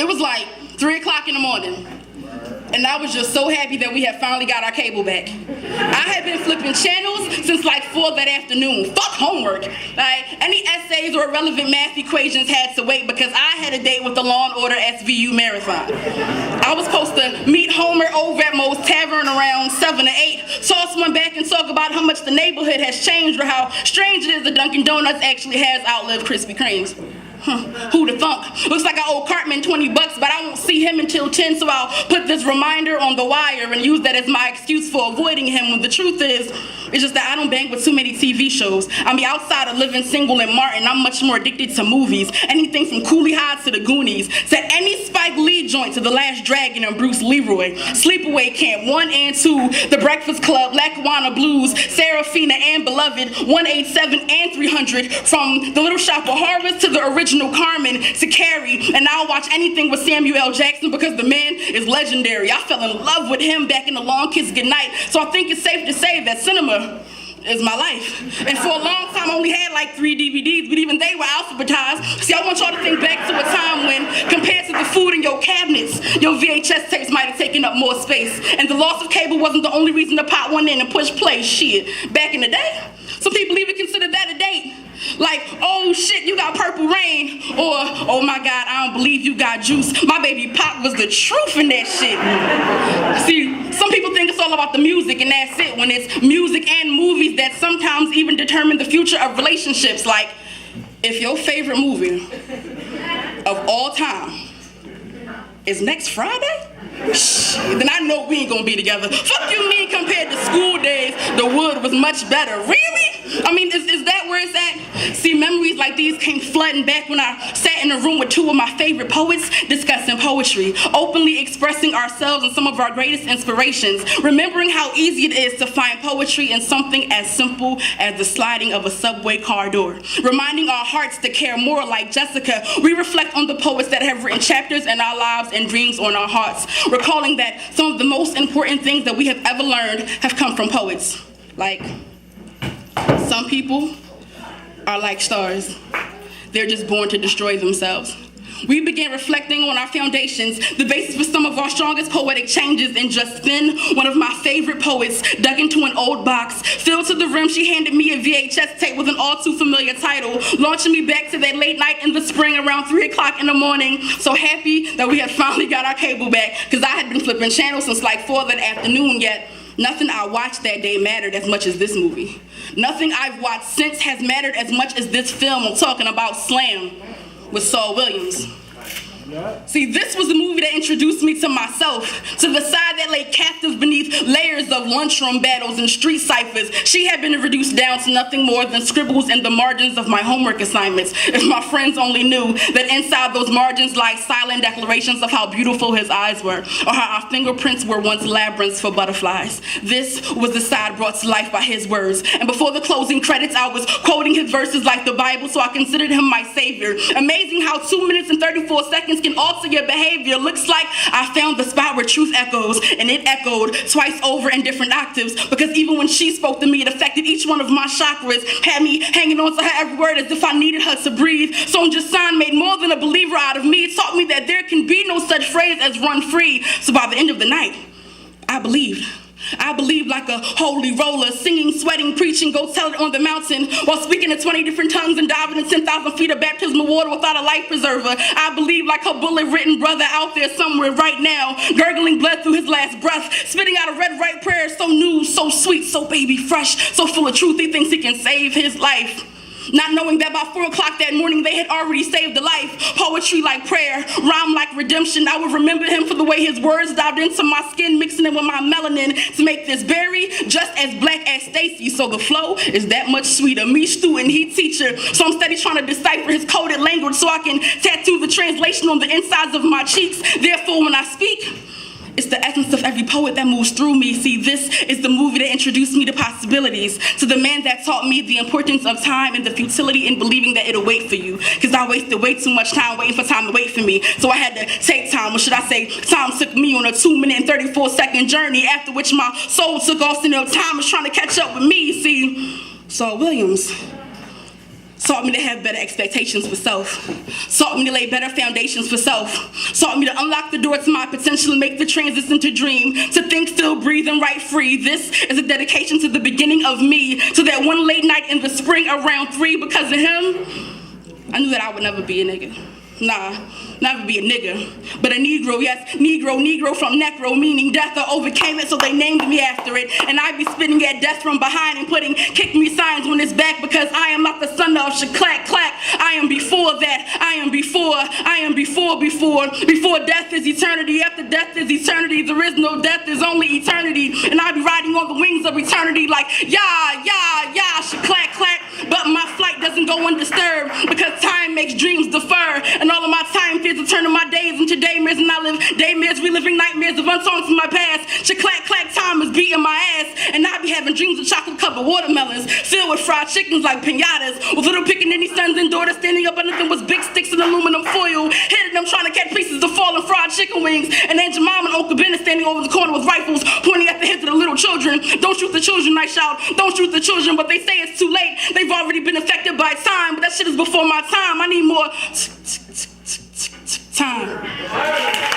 It was like 3 o'clock in the morning. And I was just so happy that we had finally got our cable back. I had been flipping channels since like 4 that afternoon. Fuck homework. Like, any essays or irrelevant math equations had to wait because I had a date with the Law & Order SVU marathon. I was supposed to meet Homer over at Moe's Tavern around 7 or 8, toss one back and talk about how much the neighborhood has changed or how strange it is that Dunkin' Donuts actually has outlived Krispy Kremes. Who'da thunk? Looks like I owe Cartman $20, but I won't see him until 10, so I'll put this reminder on the wire and use that as my excuse for avoiding him, when the truth is, it's just that I don't bang with too many TV shows. I mean, outside of Living Single and Martin, I'm much more addicted to movies. Anything from Cooley High to the Goonies, to any Spike Lee joint to The Last Dragon and Bruce Leroy, Sleepaway Camp 1 and 2, The Breakfast Club, Lackawanna Blues, Serafina and Beloved, 187 and 300, from The Little Shop of Horrors to the original Carmen to Carrie, and I'll watch anything with Samuel L. Jackson because the man is legendary. I fell in love with him back in The Long Kiss Goodnight, so I think it's safe to say that cinema is my life. And for a long time I only had like 3 DVDs, but even they were alphabetized. See, I want y'all to think back to a time when, compared to the food in your cabinets, your VHS tapes might have taken up more space, and the loss of cable wasn't the only reason to pop one in and push play. Shit, back in the day, some people even considered that a date. Like, oh shit, you got Purple Rain, or oh my God, I don't believe you got Juice. My baby Pop was the truth in that shit. See, some people think it's all about the music and that's it, when it's music and movies that sometimes even determine the future of relationships. Like, if your favorite movie of all time is next Friday, then I know we ain't gonna be together. Fuck you mean compared to school days, the wood was much better. Really? I mean, is that where it's at? See, memories like these came flooding back when I sat in a room with 2 of my favorite poets discussing poetry, openly expressing ourselves and some of our greatest inspirations, remembering how easy it is to find poetry in something as simple as the sliding of a subway car door, reminding our hearts to care more. Like Jessica, we reflect on the poets that have written chapters in our lives and dreams on our hearts, recalling that some of the most important things that we have ever learned have come from poets. Like, some people are like stars. They're just born to destroy themselves. We began reflecting on our foundations, the basis for some of our strongest poetic changes, and just then, one of my favorite poets dug into an old box. Filled to the rim, she handed me a VHS tape with an all too familiar title, launching me back to that late night in the spring around 3 o'clock in the morning. So happy that we had finally got our cable back, because I had been flipping channels since like 4 that afternoon, yet nothing I watched that day mattered as much as this movie. Nothing I've watched since has mattered as much as this film. I'm talking about Slam with Saul Williams. See, this was the movie that introduced me to myself, to the side that lay captive beneath layers of lunchroom battles and street ciphers. She had been reduced down to nothing more than scribbles in the margins of my homework assignments. If my friends only knew that inside those margins lie silent declarations of how beautiful his eyes were, or how our fingerprints were once labyrinths for butterflies. This was the side brought to life by his words. And before the closing credits, I was quoting his verses like the Bible, so I considered him my savior. Amazing how 2 minutes and 34 seconds can alter your behavior. Looks like I found the spot where truth echoes, and it echoed twice over in different octaves, because even when she spoke to me, it affected each one of my chakras, had me hanging on to her every word as if I needed her to breathe. So Jason made more than a believer out of me. It taught me that there can be no such phrase as run free. So by the end of the night, I believed. I believed like a holy roller, singing, sweating, preaching, go tell it on the mountain, while speaking in 20 different tongues and diving in 10,000 feet of baptismal water without a life preserver. I believe like a bullet-written brother out there somewhere right now, gurgling blood through his last breath, spitting out a red right prayer, so new, so sweet, so baby fresh, so full of truth he thinks he can save his life. Not knowing that by 4 o'clock that morning they had already saved a life. Poetry like prayer, rhyme like redemption. I would remember him for the way his words dived into my skin, mixing it with my melanin to make this berry just as black as Stacy. So the flow is that much sweeter. Me student, he teacher. So I'm steady trying to decipher his coded language so I can tattoo the translation on the insides of my cheeks. Therefore, when I speak, it's the essence of every poet that moves through me. See, this is the movie that introduced me to possibilities, to the man that taught me the importance of time and the futility in believing that it'll wait for you. Because I wasted way too much time waiting for time to wait for me. So I had to take time, or should I say, time took me on a 2 minute and 34-second journey, after which my soul took off, so time was trying to catch up with me. See, Saul Williams, Taught me to have better expectations for self. Taught me to lay better foundations for self. Taught me to unlock the door to my potential and make the transition to dream. To think, feel, breathe, and write free. This is a dedication to the beginning of me. So that one late night in the spring around 3, because of him, I knew that I would never be a nigga. Nah, never be a nigga. But a Negro, yes, Negro from necro, meaning death. I overcame it, so they named me after it. And I be spitting at death from behind and putting kick me signs on his back, because I am not the son of Shaklack Clack. I am before that. I am before death is eternity. After death is eternity. There is no death, there's only eternity. And I be riding on the wings of eternity like, yeah, Shaklack Clack. But my flight doesn't go undisturbed, because time makes dreams defer. And all of my time fears are turning my days into daymares, and I live daymares, reliving nightmares of unsongs from my past. Shaklack Clack, time is beating my ass, and I be having dreams of chocolate-covered watermelons filled with fried chickens like piñatas, with little pickaninny sons and daughters standing up under them with big sticks and aluminum foil, hitting them trying to catch pieces of falling fried chicken wings. And Aunt Jemima and Uncle Ben is standing over the corner with rifles pointing at the heads of the little children. Don't shoot the children, I shout. Don't shoot the children, but they say it's too late. They've already been affected by time, but that shit is before my time. I need more time.